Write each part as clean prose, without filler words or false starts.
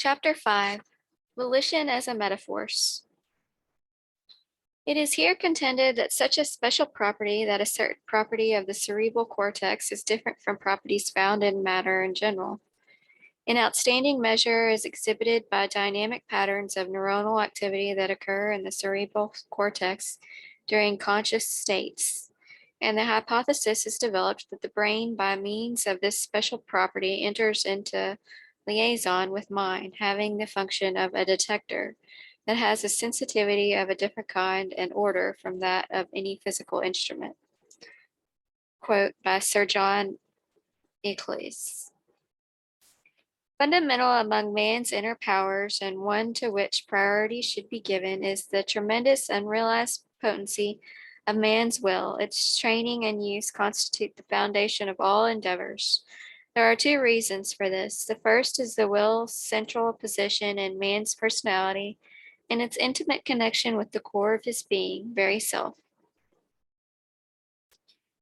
Chapter 5, Volition as a Metaphors. It is here contended that such a special property, that a certain property of the cerebral cortex is different from properties found in matter in general. In outstanding measure is exhibited by dynamic patterns of neuronal activity that occur in the cerebral cortex during conscious states. And the hypothesis is developed that the brain, by means of this special property, enters into liaison with mind, having the function of a detector that has a sensitivity of a different kind and order from that of any physical instrument. Quote by Sir John Eccles. Fundamental among man's inner powers, and one to which priority should be given, is the tremendous unrealized potency of man's will. Its training and use constitute the foundation of all endeavors. There are two reasons for this. The first is the will's central position in man's personality and its intimate connection with the core of his being, very self.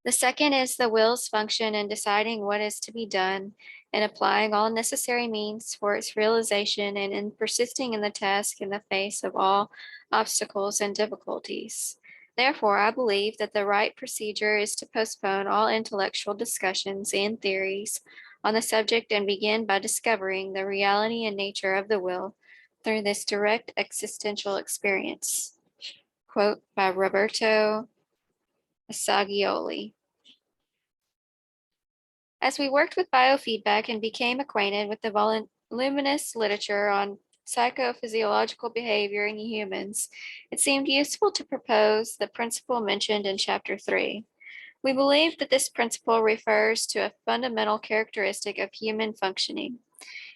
The second is the will's function in deciding what is to be done and applying all necessary means for its realization, and in persisting in the task in the face of all obstacles and difficulties. Therefore, I believe that the right procedure is to postpone all intellectual discussions and theories on the subject and begin by discovering the reality and nature of the will through this direct existential experience. Quote by Roberto Assagioli. As we worked with biofeedback and became acquainted with the voluminous literature on psychophysiological behavior in humans, it seemed useful to propose the principle mentioned in Chapter 3. We believe that this principle refers to a fundamental characteristic of human functioning.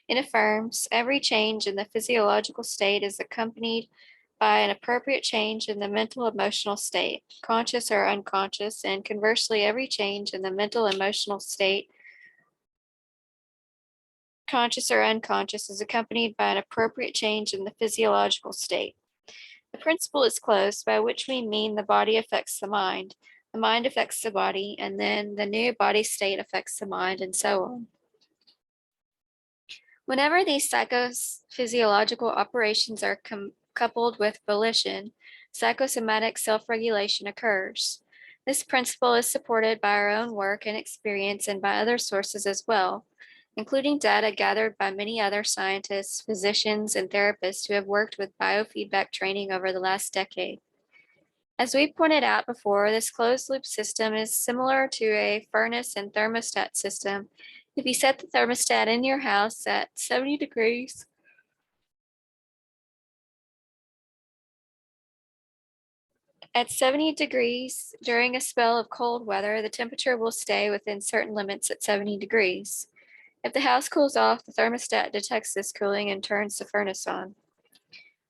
It affirms every change in the physiological state is accompanied by an appropriate change in the mental emotional state, conscious or unconscious, and conversely, every change in the mental emotional state, conscious or unconscious, is accompanied by an appropriate change in the physiological state. The principle is closed, by which we mean the body affects the mind affects the body, and then the new body state affects the mind, and so on. Whenever these psychophysiological operations are coupled with volition, psychosomatic self-regulation occurs. This principle is supported by our own work and experience and by other sources as well, including data gathered by many other scientists, physicians, and therapists who have worked with biofeedback training over the last decade. As we pointed out before, this closed-loop system is similar to a furnace and thermostat system. If you set the thermostat in your house at 70 degrees, during a spell of cold weather, the temperature will stay within certain limits at 70 degrees. If the house cools off, the thermostat detects this cooling and turns the furnace on.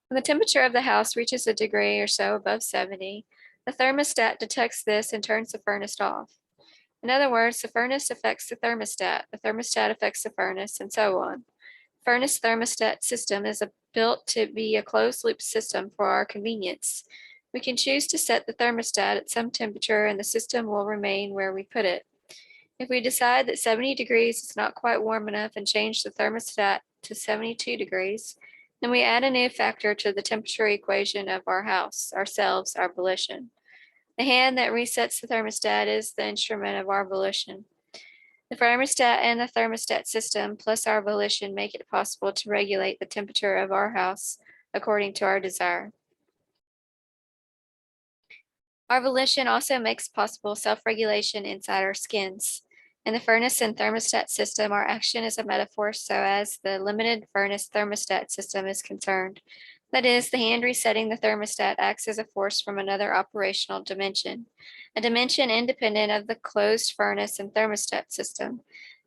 When the temperature of the house reaches a degree or so above 70, the thermostat detects this and turns the furnace off. In other words, the furnace affects the thermostat affects the furnace, and so on. Furnace thermostat system is built to be a closed-loop system for our convenience. We can choose to set the thermostat at some temperature and the system will remain where we put it. If we decide that 70 degrees is not quite warm enough and change the thermostat to 72 degrees, then we add a new factor to the temperature equation of our house, ourselves, our volition. The hand that resets the thermostat is the instrument of our volition. The thermostat and the thermostat system plus our volition make it possible to regulate the temperature of our house according to our desire. Our volition also makes possible self-regulation inside our skins. In the furnace and thermostat system, our action is a metaphor so as the limited furnace thermostat system is concerned. That is, the hand resetting the thermostat acts as a force from another operational dimension, a dimension independent of the closed furnace and thermostat system.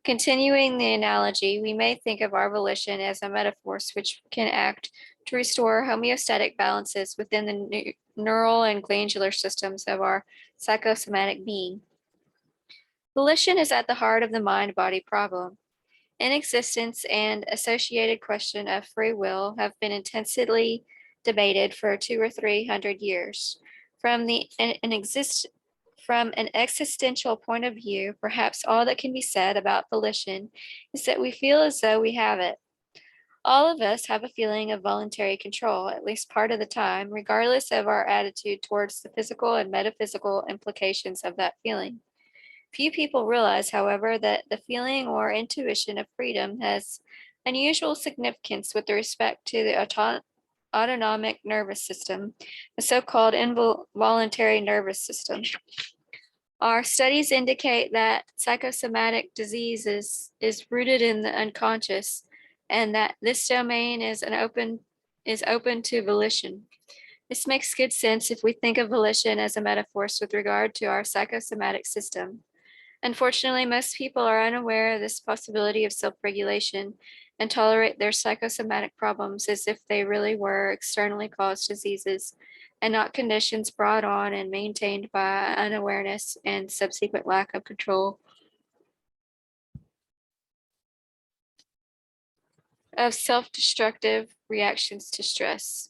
Continuing the analogy, we may think of our volition as a metaphor which can act to restore homeostatic balances within the neural and glandular systems of our psychosomatic being. Volition is at the heart of the mind-body problem. Inexistence and associated question of free will have been intensely debated for 200 or 300 years. From an existential point of view, perhaps all that can be said about volition is that we feel as though we have it. All of us have a feeling of voluntary control at least part of the time, regardless of our attitude towards the physical and metaphysical implications of that feeling. Few people realize, however, that the feeling or intuition of freedom has unusual significance with respect to the autonomic nervous system, the so called involuntary nervous system. Our studies indicate that psychosomatic diseases is rooted in the unconscious and that this domain is open to volition. This makes good sense if we think of volition as a metaphor with regard to our psychosomatic system. Unfortunately, most people are unaware of this possibility of self-regulation and tolerate their psychosomatic problems as if they really were externally caused diseases and not conditions brought on and maintained by unawareness and subsequent lack of control of self-destructive reactions to stress.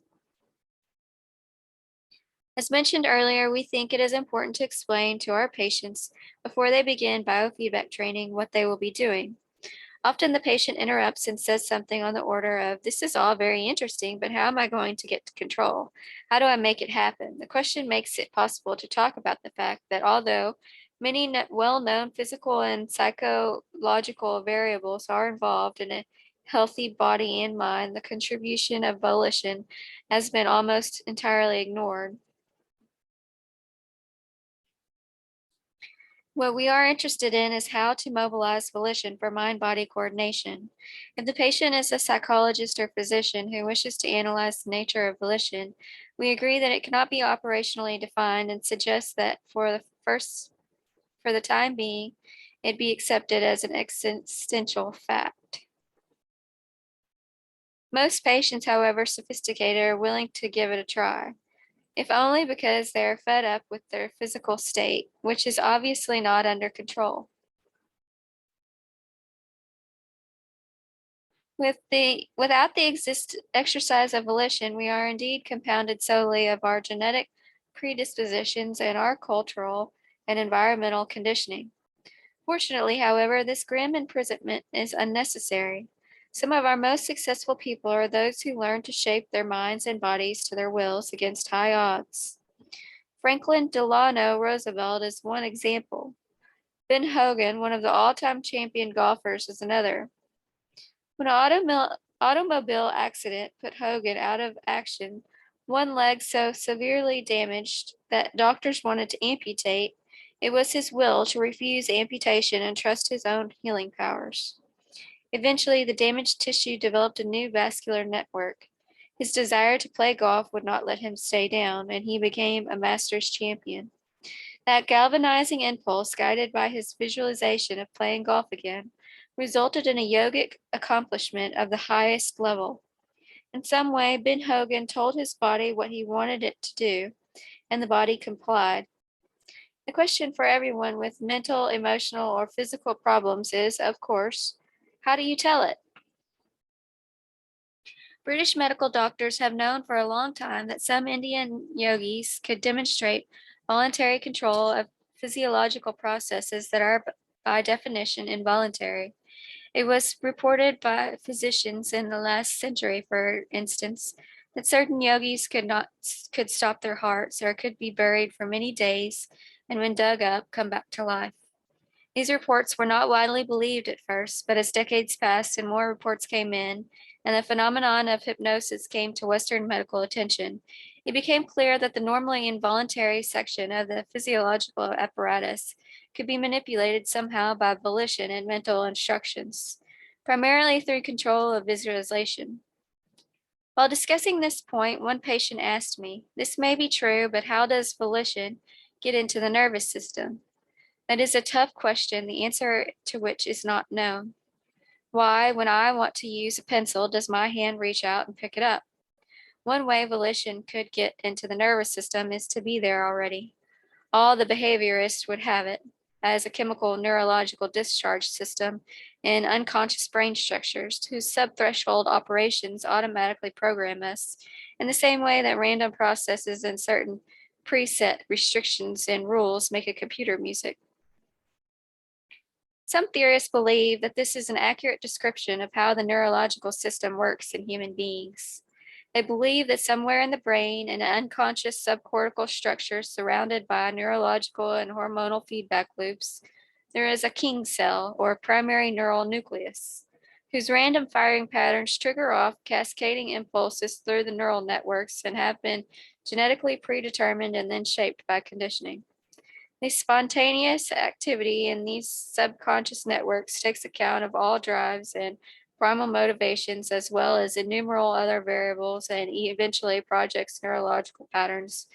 As mentioned earlier, we think it is important to explain to our patients before they begin biofeedback training what they will be doing. Often the patient interrupts and says something on the order of, "This is all very interesting, but how am I going to get to control? How do I make it happen?" The question makes it possible to talk about the fact that although many well-known physical and psychological variables are involved in a healthy body and mind, the contribution of volition has been almost entirely ignored. What we are interested in is how to mobilize volition for mind-body coordination. If the patient is a psychologist or physician who wishes to analyze the nature of volition, we agree that it cannot be operationally defined and suggest that for the time being, it be accepted as an existential fact. Most patients, however sophisticated, are willing to give it a try, if only because they are fed up with their physical state, which is obviously not under control. Without the exercise of volition, we are indeed compounded solely of our genetic predispositions and our cultural and environmental conditioning. Fortunately, however, this grim imprisonment is unnecessary. Some of our most successful people are those who learn to shape their minds and bodies to their wills against high odds. Franklin Delano Roosevelt is one example. Ben Hogan, one of the all-time champion golfers, is another. When an automobile accident put Hogan out of action, one leg so severely damaged that doctors wanted to amputate, it was his will to refuse amputation and trust his own healing powers. Eventually, the damaged tissue developed a new vascular network. His desire to play golf would not let him stay down, and he became a Masters champion. That galvanizing impulse, guided by his visualization of playing golf again, resulted in a yogic accomplishment of the highest level. In some way, Ben Hogan told his body what he wanted it to do, and the body complied. The question for everyone with mental, emotional, or physical problems is, of course, how do you tell it? British medical doctors have known for a long time that some Indian yogis could demonstrate voluntary control of physiological processes that are by definition involuntary. It was reported by physicians in the last century, for instance, that certain yogis could stop their hearts or could be buried for many days and when dug up come back to life. These reports were not widely believed at first, but as decades passed and more reports came in, and the phenomenon of hypnosis came to Western medical attention, it became clear that the normally involuntary section of the physiological apparatus could be manipulated somehow by volition and mental instructions, primarily through control of visualization. While discussing this point, one patient asked me, "This may be true, but how does volition get into the nervous system?" That is a tough question, the answer to which is not known. Why, when I want to use a pencil, does my hand reach out and pick it up? One way volition could get into the nervous system is to be there already. All the behaviorists would have it as a chemical neurological discharge system in unconscious brain structures whose subthreshold operations automatically program us in the same way that random processes and certain preset restrictions and rules make a computer music. Some theorists believe that this is an accurate description of how the neurological system works in human beings. They believe that somewhere in the brain, an unconscious subcortical structure surrounded by neurological and hormonal feedback loops, there is a king cell or primary neural nucleus, whose random firing patterns trigger off cascading impulses through the neural networks and have been genetically predetermined and then shaped by conditioning. The spontaneous activity in these subconscious networks takes account of all drives and primal motivations, as well as innumerable other variables, and eventually projects neurological patterns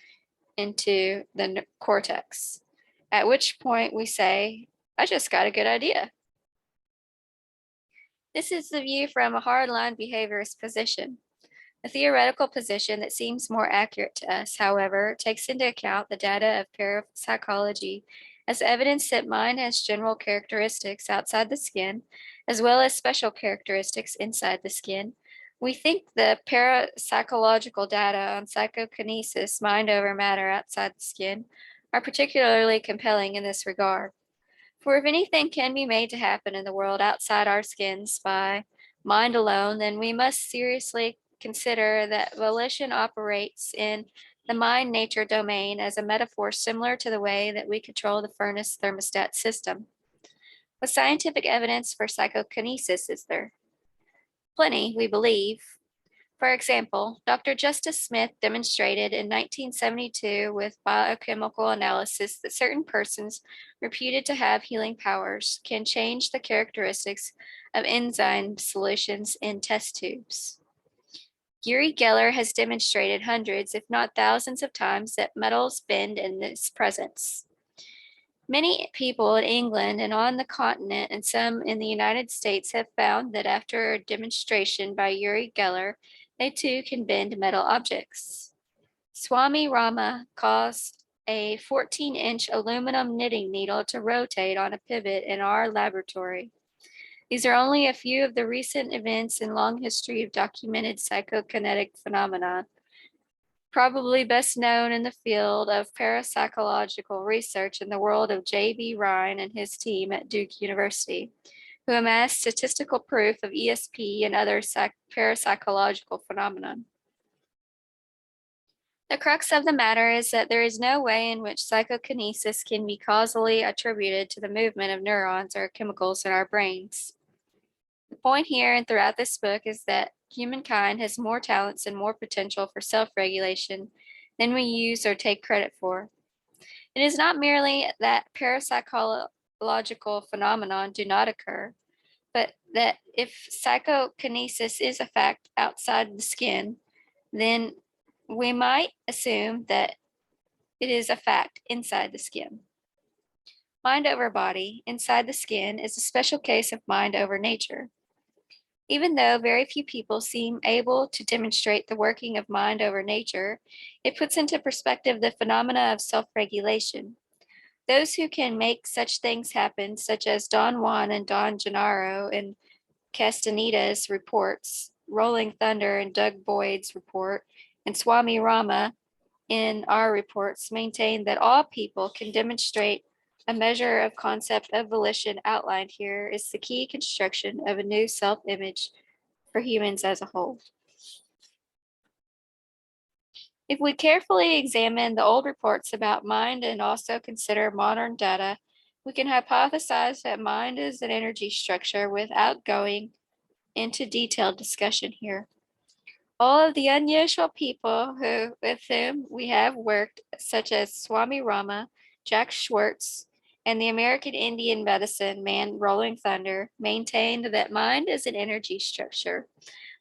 into the cortex. At which point we say, I just got a good idea. This is the view from a hardline behaviorist position. A theoretical position that seems more accurate to us, however, takes into account the data of parapsychology as evidence that mind has general characteristics outside the skin, as well as special characteristics inside the skin. We think the parapsychological data on psychokinesis, mind over matter outside the skin, are particularly compelling in this regard. For if anything can be made to happen in the world outside our skins by mind alone, then we must seriously consider that volition operates in the mind nature domain as a metaphor similar to the way that we control the furnace thermostat system. What scientific evidence for psychokinesis is there? Plenty, we believe. For example, Dr. Justice Smith demonstrated in 1972 with biochemical analysis that certain persons reputed to have healing powers can change the characteristics of enzyme solutions in test tubes. Uri Geller has demonstrated hundreds, if not thousands of times that metals bend in this presence. Many people in England and on the continent and some in the United States have found that after a demonstration by Uri Geller, they too can bend metal objects. Swami Rama caused a 14-inch aluminum knitting needle to rotate on a pivot in our laboratory. These are only a few of the recent events in long history of documented psychokinetic phenomena, probably best known in the field of parapsychological research in the world of J.B. Rhine and his team at Duke University, who amassed statistical proof of ESP and other parapsychological phenomena. The crux of the matter is that there is no way in which psychokinesis can be causally attributed to the movement of neurons or chemicals in our brains. The point here and throughout this book is that humankind has more talents and more potential for self-regulation than we use or take credit for. It is not merely that parapsychological phenomenon do not occur, but that if psychokinesis is a fact outside the skin, then we might assume that it is a fact inside the skin. Mind over body, inside the skin, is a special case of mind over nature. Even though very few people seem able to demonstrate the working of mind over nature, it puts into perspective the phenomena of self-regulation. Those who can make such things happen, such as Don Juan and Don Gennaro in Castaneda's reports, Rolling Thunder in Doug Boyd's report, and Swami Rama in our reports, maintain that all people can demonstrate a measure of concept of volition outlined here is the key construction of a new self-image for humans as a whole. If we carefully examine the old reports about mind and also consider modern data, we can hypothesize that mind is an energy structure without going into detailed discussion here. All of the unusual people with whom we have worked, such as Swami Rama, Jack Schwartz, and the American Indian medicine man Rolling Thunder, maintained that mind is an energy structure.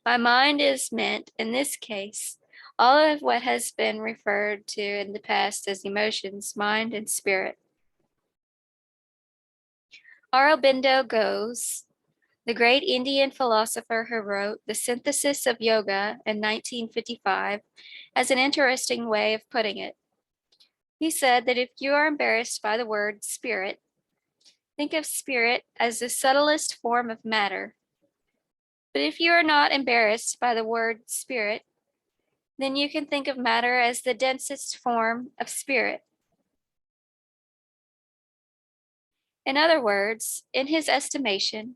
By mind is meant, in this case, all of what has been referred to in the past as emotions, mind, and spirit. Aurobindo Ghose, the great Indian philosopher who wrote The Synthesis of Yoga in 1955, has an interesting way of putting it. He said that if you are embarrassed by the word spirit, think of spirit as the subtlest form of matter. But if you are not embarrassed by the word spirit, then you can think of matter as the densest form of spirit. In other words, in his estimation,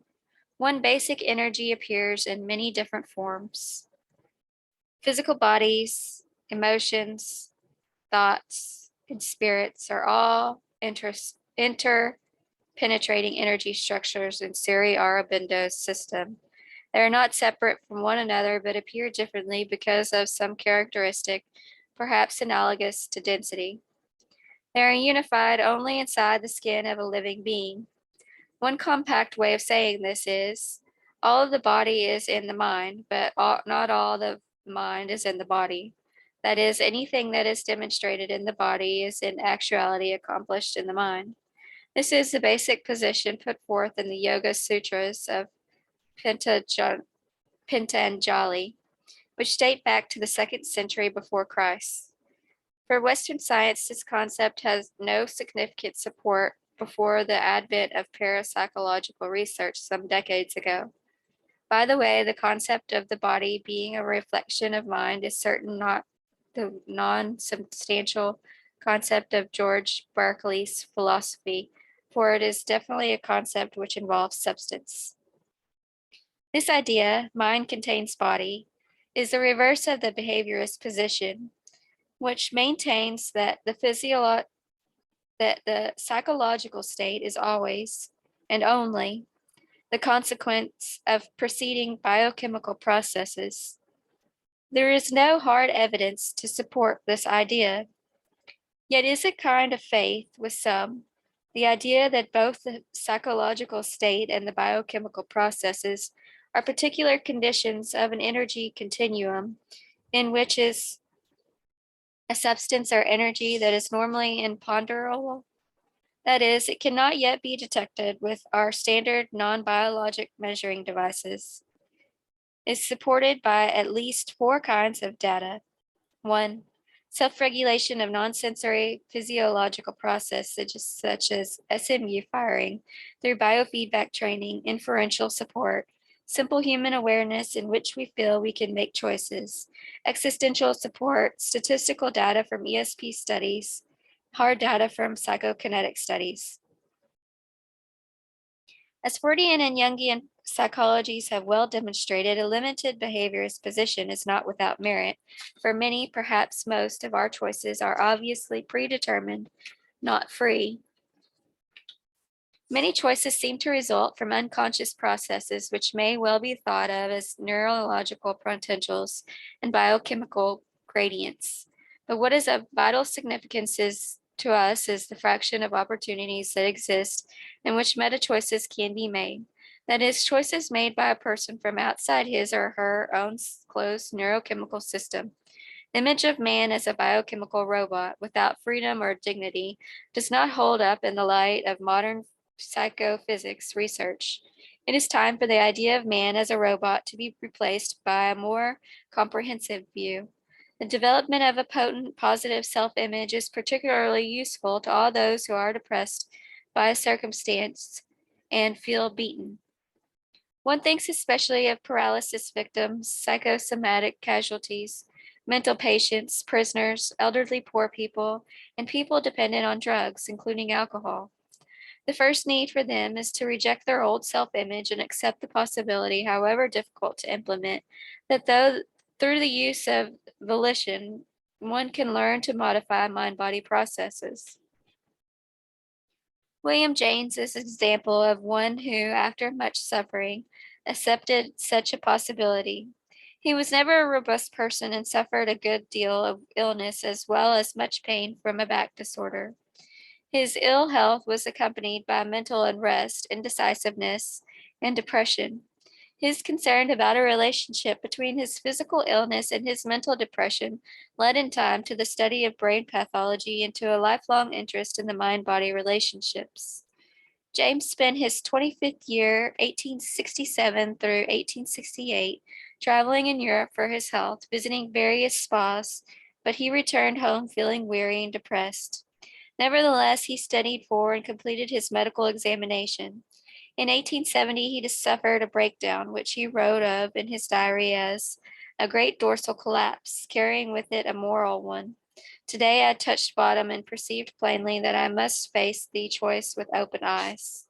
one basic energy appears in many different forms. Physical bodies, emotions, thoughts, and spirits are all interpenetrating energy structures in Sri Aurobindo's system. They are not separate from one another, but appear differently because of some characteristic, perhaps analogous to density. They are unified only inside the skin of a living being. One compact way of saying this is all of the body is in the mind, but not all the mind is in the body. That is, anything that is demonstrated in the body is in actuality accomplished in the mind. This is the basic position put forth in the Yoga Sutras of Patanjali, which date back to the 2nd century before Christ. For Western science, this concept has no significant support before the advent of parapsychological research some decades ago. By the way, the concept of the body being a reflection of mind is certainly not the non-substantial concept of George Berkeley's philosophy, for it is definitely a concept which involves substance. This idea, mind contains body, is the reverse of the behaviorist position, which maintains that the psychological state is always and only the consequence of preceding biochemical processes. There is no hard evidence to support this idea, yet is a kind of faith with some, the idea that both the psychological state and the biochemical processes are particular conditions of an energy continuum in which is a substance or energy that is normally imponderable. That is, it cannot yet be detected with our standard non-biologic measuring devices. Is supported by at least 4 kinds of data. 1. Self-regulation of non-sensory physiological processes such as SMU firing through biofeedback training, inferential support, simple human awareness in which we feel we can make choices, existential support, statistical data from ESP studies, hard data from psychokinetic studies. As Freudian and Jungian psychologies have well demonstrated, a limited behaviorist position is not without merit, for many, perhaps most, of our choices are obviously predetermined, not free. Many choices seem to result from unconscious processes which may well be thought of as neurological potentials and biochemical gradients. But what is of vital significance to us is the fraction of opportunities that exist in which meta choices can be made. That is, choices made by a person from outside his or her own closed neurochemical system. The image of man as a biochemical robot without freedom or dignity does not hold up in the light of modern psychophysics research. It is time for the idea of man as a robot to be replaced by a more comprehensive view. The development of a potent positive self-image is particularly useful to all those who are depressed by a circumstance and feel beaten. One thinks especially of paralysis victims, psychosomatic casualties, mental patients, prisoners, elderly poor people, and people dependent on drugs, including alcohol. The first need for them is to reject their old self-image and accept the possibility, however difficult to implement, that through the use of volition, one can learn to modify mind-body processes. William James is an example of one who, after much suffering, accepted such a possibility. He was never a robust person and suffered a good deal of illness as well as much pain from a back disorder. His ill health was accompanied by mental unrest, indecisiveness, and depression. His concern about a relationship between his physical illness and his mental depression led in time to the study of brain pathology and to a lifelong interest in the mind-body relationships. James spent his 25th year, 1867 through 1868, traveling in Europe for his health, visiting various spas, but he returned home feeling weary and depressed. Nevertheless, he studied for and completed his medical examination. In 1870, he suffered a breakdown, which he wrote of in his diary as a great dorsal collapse, carrying with it a moral one. Today I touched bottom and perceived plainly that I must face the choice with open eyes.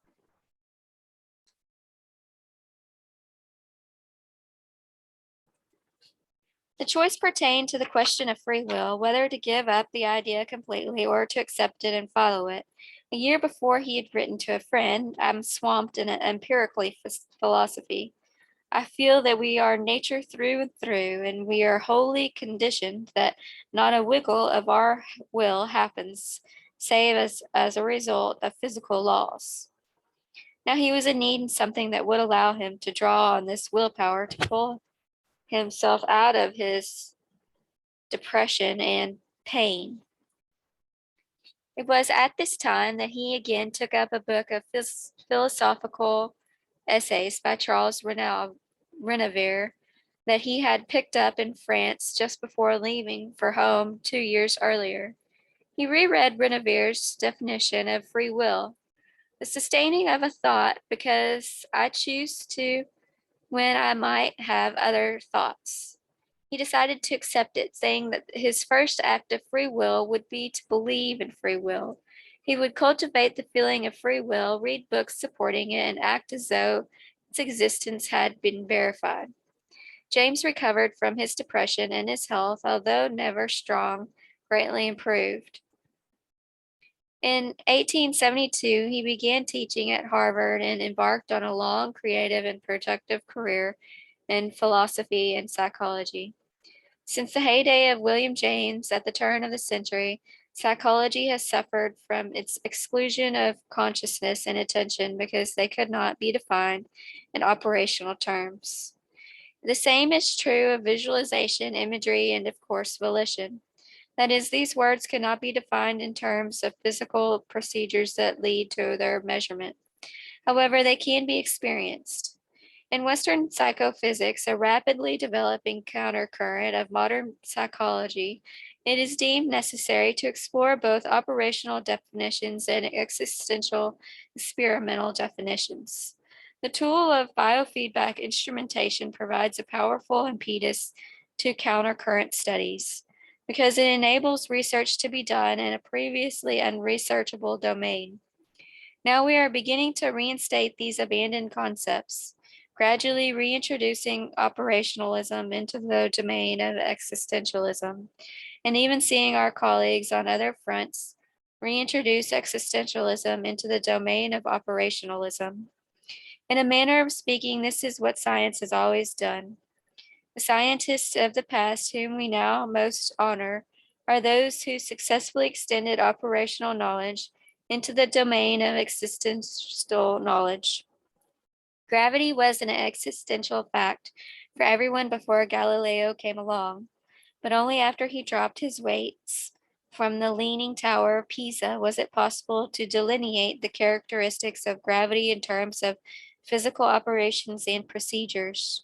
The choice pertained to the question of free will, whether to give up the idea completely or to accept it and follow it. A year before he had written to a friend, I'm swamped in an empirically philosophy. I feel that we are nature through and through, and we are wholly conditioned that not a wiggle of our will happens, save as a result of physical laws. Now he was in need of something that would allow him to draw on this willpower to pull himself out of his depression and pain. It was at this time that he again took up a book of philosophical essays by Charles Renouvier that he had picked up in France just before leaving for home 2 years earlier. He reread Renouvir's definition of free will, the sustaining of a thought because I choose to when I might have other thoughts. He decided to accept it, saying that his first act of free will would be to believe in free will. He would cultivate the feeling of free will, read books supporting it, and act as though its existence had been verified. James recovered from his depression, and his health, although never strong, greatly improved. In 1872, he began teaching at Harvard and embarked on a long, creative, and productive career in philosophy and psychology. Since the heyday of William James at the turn of the century, psychology has suffered from its exclusion of consciousness and attention because they could not be defined in operational terms. The same is true of visualization, imagery, and of course, volition. That is, these words cannot be defined in terms of physical procedures that lead to their measurement. However, they can be experienced. In Western psychophysics, a rapidly developing countercurrent of modern psychology, it is deemed necessary to explore both operational definitions and existential experimental definitions. The tool of biofeedback instrumentation provides a powerful impetus to countercurrent studies because it enables research to be done in a previously unresearchable domain. Now we are beginning to reinstate these abandoned concepts, gradually reintroducing operationalism into the domain of existentialism, and even seeing our colleagues on other fronts reintroduce existentialism into the domain of operationalism. In a manner of speaking, this is what science has always done. The scientists of the past, whom we now most honor, are those who successfully extended operational knowledge into the domain of existential knowledge. Gravity was an existential fact for everyone before Galileo came along, but only after he dropped his weights from the leaning tower of Pisa was it possible to delineate the characteristics of gravity in terms of physical operations and procedures.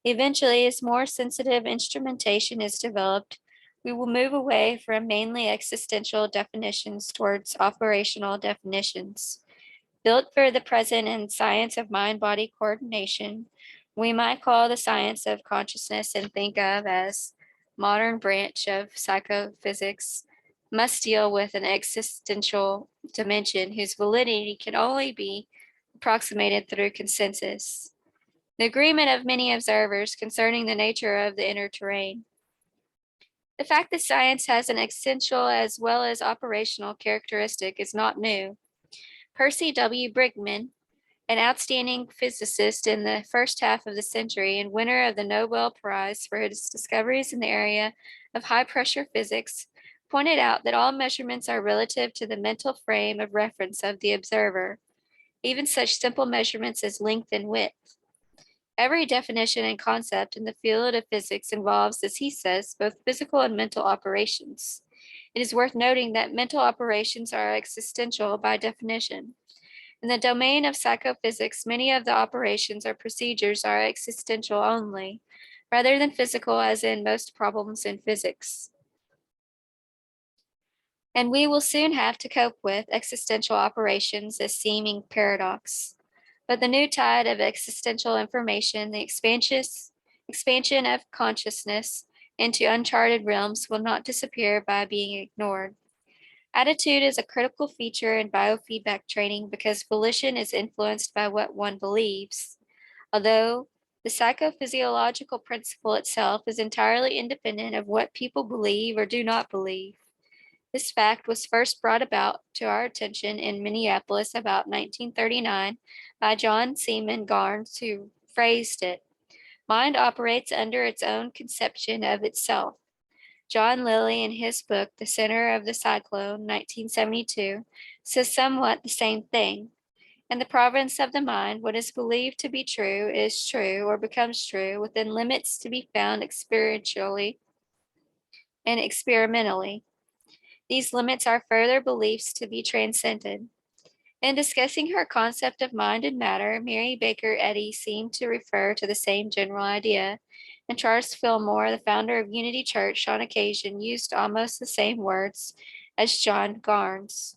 Eventually, as more sensitive instrumentation is developed, we will move away from mainly existential definitions towards operational definitions. Built for the present in science of mind-body coordination, we might call the science of consciousness and think of as modern branch of psychophysics must deal with an existential dimension whose validity can only be approximated through consensus. The agreement of many observers concerning the nature of the inner terrain. The fact that science has an essential as well as operational characteristic is not new. Percy W. Brigham, an outstanding physicist in the first half of the century and winner of the Nobel Prize for his discoveries in the area of high-pressure physics, pointed out that all measurements are relative to the mental frame of reference of the observer, even such simple measurements as length and width. Every definition and concept in the field of physics involves, as he says, both physical and mental operations. It is worth noting that mental operations are existential by definition. In the domain of psychophysics, many of the operations or procedures are existential only, rather than physical, as in most problems in physics. And we will soon have to cope with existential operations as seeming paradox. But the new tide of existential information, the expansion of consciousness, into uncharted realms will not disappear by being ignored. Attitude is a critical feature in biofeedback training because volition is influenced by what one believes. Although the psychophysiological principle itself is entirely independent of what people believe or do not believe. This fact was first brought about to our attention in Minneapolis about 1939 by John Seaman Garnes, who phrased it, "Mind operates under its own conception of itself." John Lilly, in his book, The Center of the Cyclone, 1972, says somewhat the same thing. In the province of the mind, what is believed to be true is true or becomes true within limits to be found experientially and experimentally. These limits are further beliefs to be transcended. In discussing her concept of mind and matter, Mary Baker Eddy seemed to refer to the same general idea, and Charles Fillmore, the founder of Unity Church, on occasion used almost the same words as John Garnes,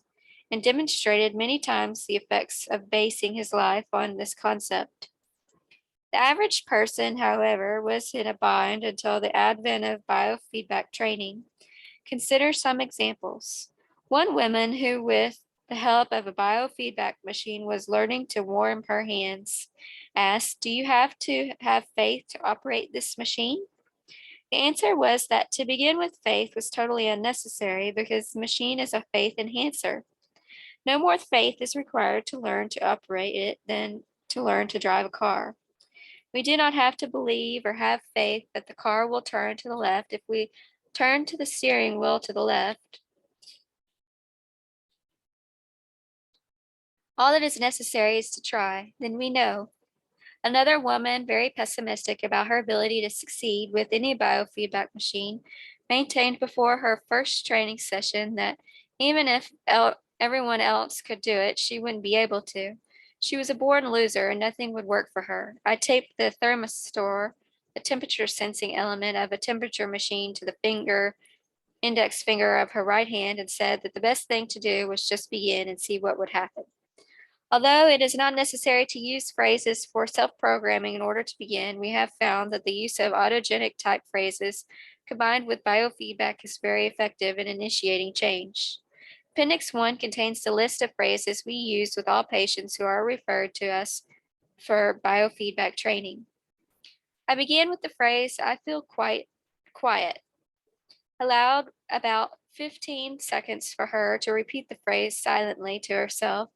and demonstrated many times the effects of basing his life on this concept. The average person, however, was in a bind until the advent of biofeedback training. Consider some examples. One woman who, with the help of a biofeedback machine, was learning to warm her hands, asked, "Do you have to have faith to operate this machine?" The answer was that to begin with, faith was totally unnecessary because the machine is a faith enhancer. No more faith is required to learn to operate it than to learn to drive a car. We do not have to believe or have faith that the car will turn to the left if we turn to the steering wheel to the left. All that is necessary is to try, then we know. Another woman, very pessimistic about her ability to succeed with any biofeedback machine, maintained before her first training session that even if everyone else could do it, she wouldn't be able to. She was a born loser and nothing would work for her. I taped the thermistor, the temperature sensing element of a temperature machine, to the index finger of her right hand and said that the best thing to do was just begin and see what would happen. Although it is not necessary to use phrases for self-programming in order to begin, we have found that the use of autogenic type phrases combined with biofeedback is very effective in initiating change. Appendix 1 contains the list of phrases we use with all patients who are referred to us for biofeedback training. I began with the phrase, "I feel quite quiet." Allowed about 15 seconds for her to repeat the phrase silently to herself,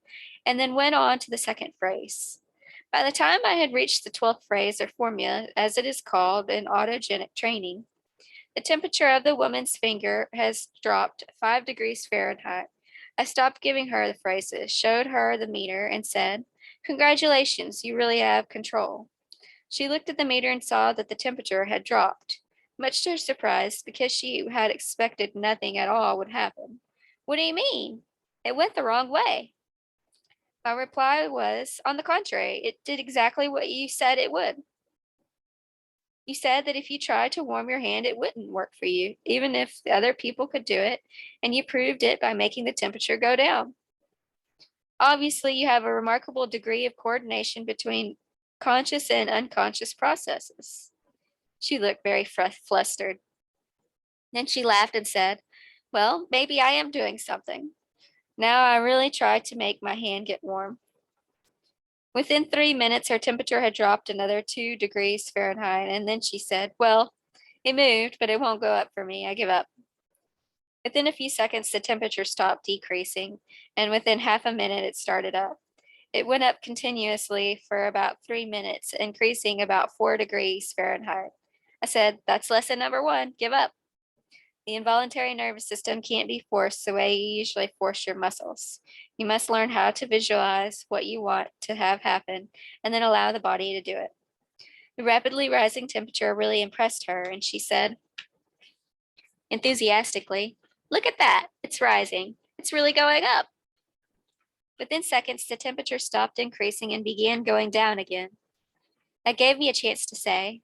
and then went on to the second phrase. By the time I had reached the 12th phrase, or formula, as it is called in autogenic training, the temperature of the woman's finger has dropped 5 degrees Fahrenheit. I stopped giving her the phrases, showed her the meter, and said, "Congratulations, you really have control." She looked at the meter and saw that the temperature had dropped, much to her surprise, because she had expected nothing at all would happen. "What do you mean? It went the wrong way." My reply was, "On the contrary, it did exactly what you said it would. You said that if you tried to warm your hand, it wouldn't work for you, even if the other people could do it, and you proved it by making the temperature go down. Obviously, you have a remarkable degree of coordination between conscious and unconscious processes." She looked very flustered. Then she laughed and said, "Well, maybe I am doing something. Now I really try to make my hand get warm." Within 3 minutes, her temperature had dropped another 2 degrees Fahrenheit, and then she said, "Well, it moved, but it won't go up for me. I give up." Within a few seconds, the temperature stopped decreasing, and within half a minute, it started up. It went up continuously for about 3 minutes, increasing about 4 degrees Fahrenheit. I said, "That's lesson number 1. Give up." The involuntary nervous system can't be forced the way you usually force your muscles. You must learn how to visualize what you want to have happen and then allow the body to do it. The rapidly rising temperature really impressed her, and she said enthusiastically, "Look at that. It's rising. It's really going up." Within seconds, the temperature stopped increasing and began going down again. That gave me a chance to say,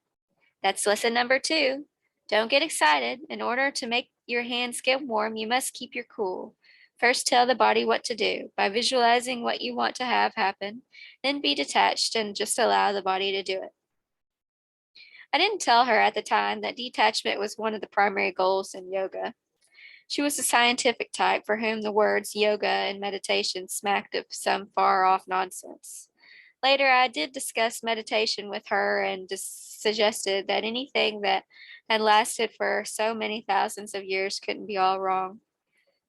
"That's lesson number 2. Don't get excited. In order to make your hands get warm, you must keep your cool. First, tell the body what to do by visualizing what you want to have happen, then be detached and just allow the body to do it." I didn't tell her at the time that detachment was one of the primary goals in yoga. She was a scientific type for whom the words yoga and meditation smacked of some far off nonsense. Later, I did discuss meditation with her and suggested that anything that had lasted for so many thousands of years couldn't be all wrong.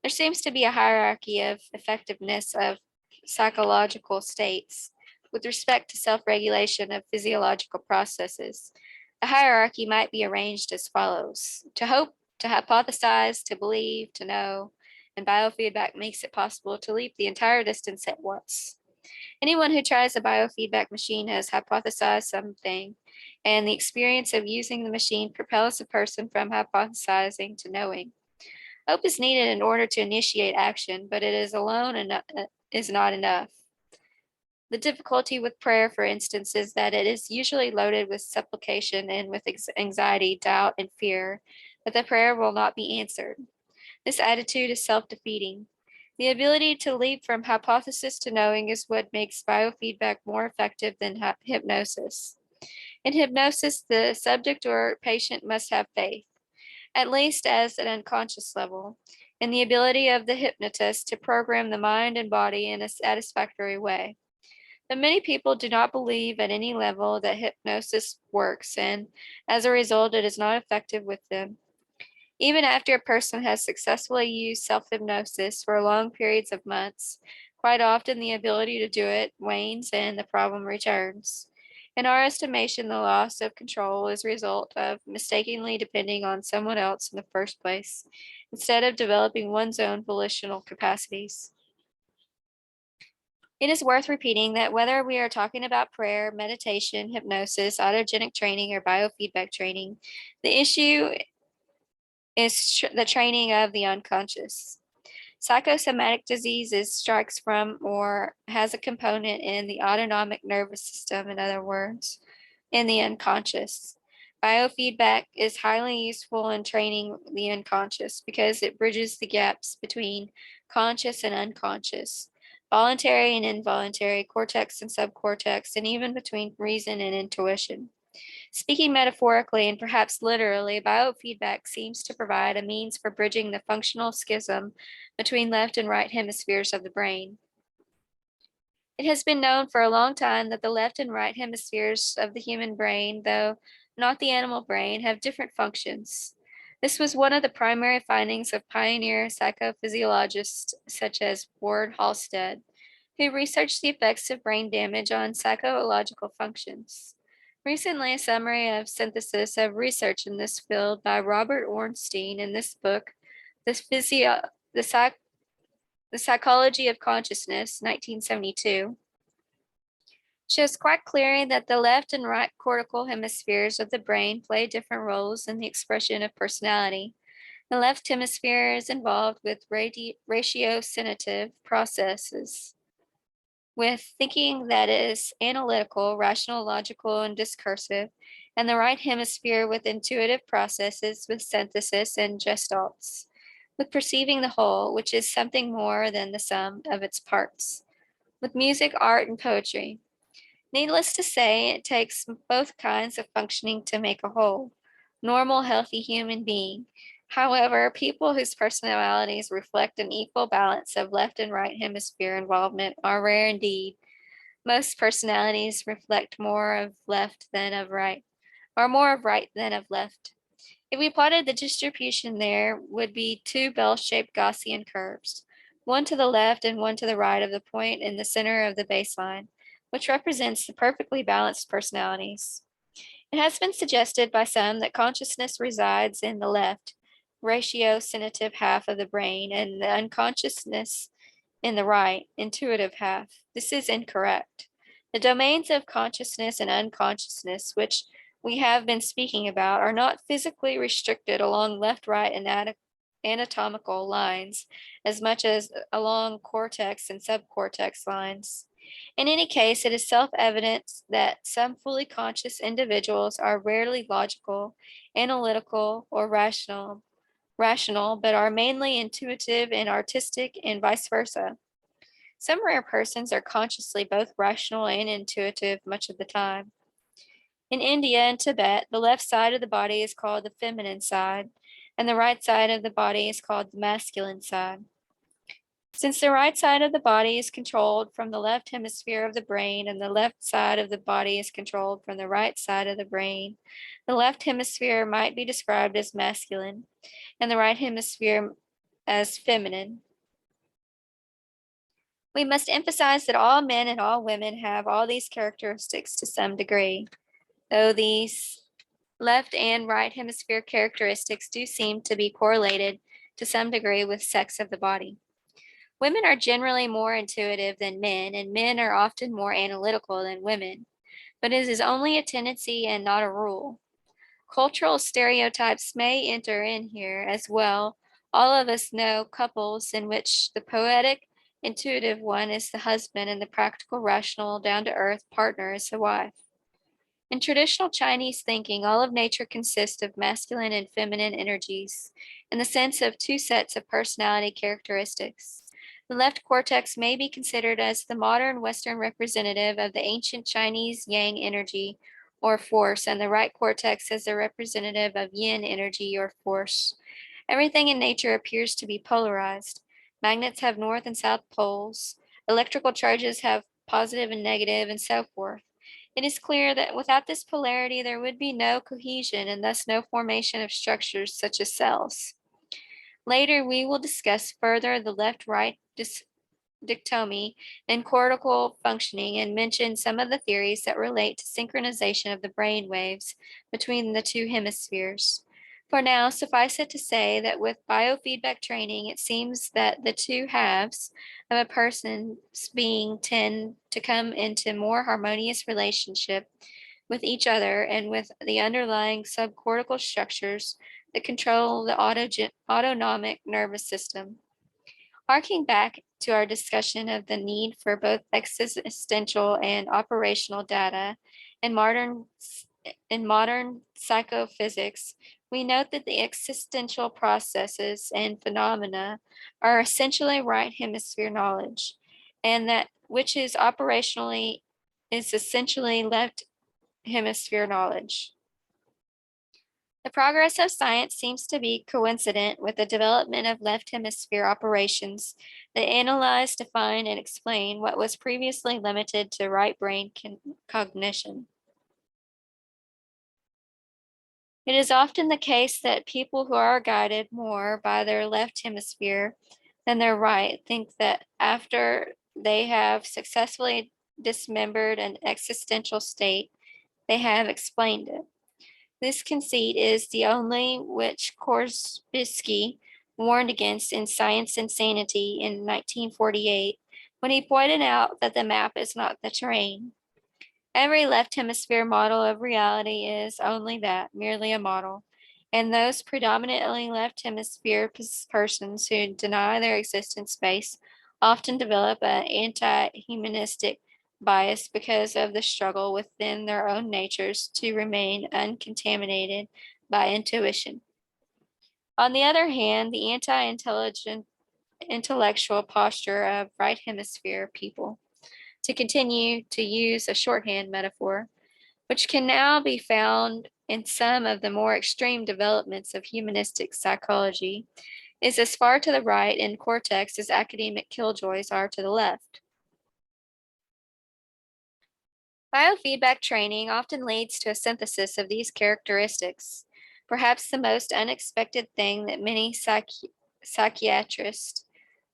There seems to be a hierarchy of effectiveness of psychological states with respect to self regulation of physiological processes. The hierarchy might be arranged as follows: to hope, to hypothesize, to believe, to know, and biofeedback makes it possible to leap the entire distance at once. Anyone who tries a biofeedback machine has hypothesized something, and the experience of using the machine propels a person from hypothesizing to knowing. Hope is needed in order to initiate action, but it is alone and is not enough. The difficulty with prayer, for instance, is that it is usually loaded with supplication and with anxiety, doubt, and fear that the prayer will not be answered. This attitude is self defeating. The ability to leap from hypothesis to knowing is what makes biofeedback more effective than hypnosis. In hypnosis, the subject or patient must have faith, at least as an unconscious level, in the ability of the hypnotist to program the mind and body in a satisfactory way. But many people do not believe at any level that hypnosis works, and as a result, it is not effective with them. Even after a person has successfully used self hypnosis for long periods of months, quite often the ability to do it wanes and the problem returns. In our estimation, the loss of control is a result of mistakenly depending on someone else in the first place, instead of developing one's own volitional capacities. It is worth repeating that whether we are talking about prayer, meditation, hypnosis, autogenic training, or biofeedback training, the issue is the training of the unconscious. Psychosomatic diseases strikes from or has a component in the autonomic nervous system, in other words, in the unconscious. Biofeedback is highly useful in training the unconscious because it bridges the gaps between conscious and unconscious, voluntary and involuntary, cortex and subcortex, and even between reason and intuition. Speaking metaphorically and perhaps literally, biofeedback seems to provide a means for bridging the functional schism between left and right hemispheres of the brain. It has been known for a long time that the left and right hemispheres of the human brain, though not the animal brain, have different functions. This was one of the primary findings of pioneer psychophysiologists such as Ward Halstead, who researched the effects of brain damage on psychological functions. Recently, a summary of synthesis of research in this field by Robert Ornstein in this book, The, Physio- the, Psych- the Psychology of Consciousness, 1972, shows quite clearly that the left and right cortical hemispheres of the brain play different roles in the expression of personality. The left hemisphere is involved with ratiocinative processes, with thinking that is analytical, rational, logical, and discursive, and the right hemisphere with intuitive processes with synthesis and gestalts, with perceiving the whole, which is something more than the sum of its parts, with music, art, and poetry. Needless to say, it takes both kinds of functioning to make a whole, normal, healthy human being. However, people whose personalities reflect an equal balance of left and right hemisphere involvement are rare indeed. Most personalities reflect more of left than of right, or more of right than of left. If we plotted the distribution, there would be two bell-shaped Gaussian curves, one to the left and one to the right of the point in the center of the baseline, which represents the perfectly balanced personalities. It has been suggested by some that consciousness resides in the left, ratiocinative half of the brain, and the unconsciousness in the right, intuitive half. This is incorrect. The domains of consciousness and unconsciousness, which we have been speaking about, are not physically restricted along left right anatomical lines as much as along cortex and subcortex lines. In any case, it is self evident that some fully conscious individuals are rarely logical, analytical, or rational, but are mainly intuitive and artistic, and vice versa. Some rare persons are consciously both rational and intuitive much of the time. In India and Tibet, the left side of the body is called the feminine side, and the right side of the body is called the masculine side. Since the right side of the body is controlled from the left hemisphere of the brain and the left side of the body is controlled from the right side of the brain, the left hemisphere might be described as masculine and the right hemisphere as feminine. We must emphasize that all men and all women have all these characteristics to some degree, though these left and right hemisphere characteristics do seem to be correlated to some degree with sex of the body. Women are generally more intuitive than men, and men are often more analytical than women, but it is only a tendency and not a rule. Cultural stereotypes may enter in here as well. All of us know couples in which the poetic, intuitive one is the husband and the practical, rational, down to earth partner is the wife. In traditional Chinese thinking, all of nature consists of masculine and feminine energies in the sense of two sets of personality characteristics. The left cortex may be considered as the modern Western representative of the ancient Chinese yang energy or force, and the right cortex as the representative of yin energy or force. Everything in nature appears to be polarized. Magnets have north and south poles, electrical charges have positive and negative, and so forth. It is clear that without this polarity, there would be no cohesion and thus no formation of structures such as cells. Later, we will discuss further the left-right dichotomy and cortical functioning and mention some of the theories that relate to synchronization of the brain waves between the two hemispheres. For now, suffice it to say that with biofeedback training, it seems that the two halves of a person's being tend to come into more harmonious relationship with each other and with the underlying subcortical structures that control the autonomic nervous system. Harking back to our discussion of the need for both existential and operational data in modern psychophysics, we note that the existential processes and phenomena are essentially right hemisphere knowledge, and that which is operationally is essentially left hemisphere knowledge. The progress of science seems to be coincident with the development of left hemisphere operations that analyze, define, and explain what was previously limited to right brain cognition. It is often the case that people who are guided more by their left hemisphere than their right think that after they have successfully dismembered an existential state, they have explained it. This conceit is the only which Korzybski warned against in Science and Sanity in 1948, when he pointed out that the map is not the terrain. Every left hemisphere model of reality is only that, merely a model, and those predominantly left hemisphere persons who deny their existence space often develop an anti-humanistic bias because of the struggle within their own natures to remain uncontaminated by intuition. On the other hand, the anti-intelligent intellectual posture of right hemisphere people, to continue to use a shorthand metaphor, which can now be found in some of the more extreme developments of humanistic psychology, is as far to the right in cortex as academic killjoys are to the left. Biofeedback training often leads to a synthesis of these characteristics. Perhaps the most unexpected thing that many psychiatrists,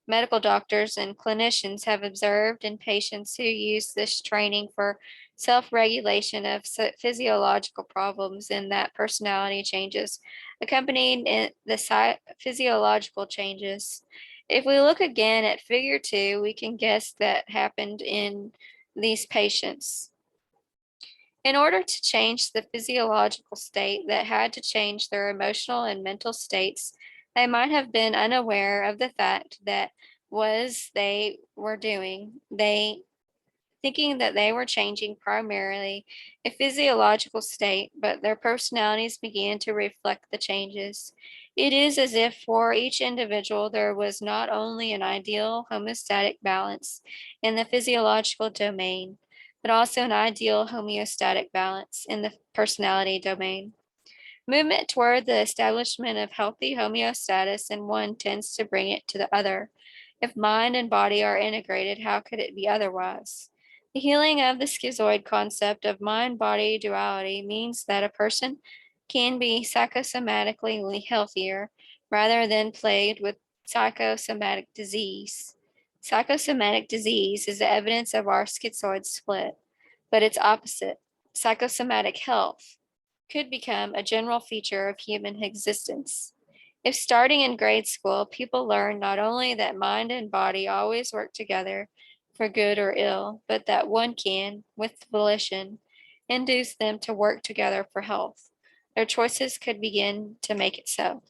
medical doctors, and clinicians have observed in patients who use this training for self-regulation of physiological problems in that personality changes accompanied the physiological changes. If we look again at figure 2, we can guess that happened in these patients. In order to change the physiological state that had to change their emotional and mental states, they might have been unaware of the fact that they were doing, thinking that they were changing primarily a physiological state, but their personalities began to reflect the changes. It is as if for each individual there was not only an ideal homeostatic balance in the physiological domain, but also an ideal homeostatic balance in the personality domain. Movement toward the establishment of healthy homeostasis in one tends to bring it to the other. If mind and body are integrated, how could it be otherwise? The healing of the schizoid concept of mind body duality means that a person can be psychosomatically healthier rather than plagued with psychosomatic disease. Psychosomatic disease is the evidence of our schizoid split, but its opposite, psychosomatic health, could become a general feature of human existence. If starting in grade school, people learn not only that mind and body always work together for good or ill, but that one can, with volition, induce them to work together for health, their choices could begin to make it so.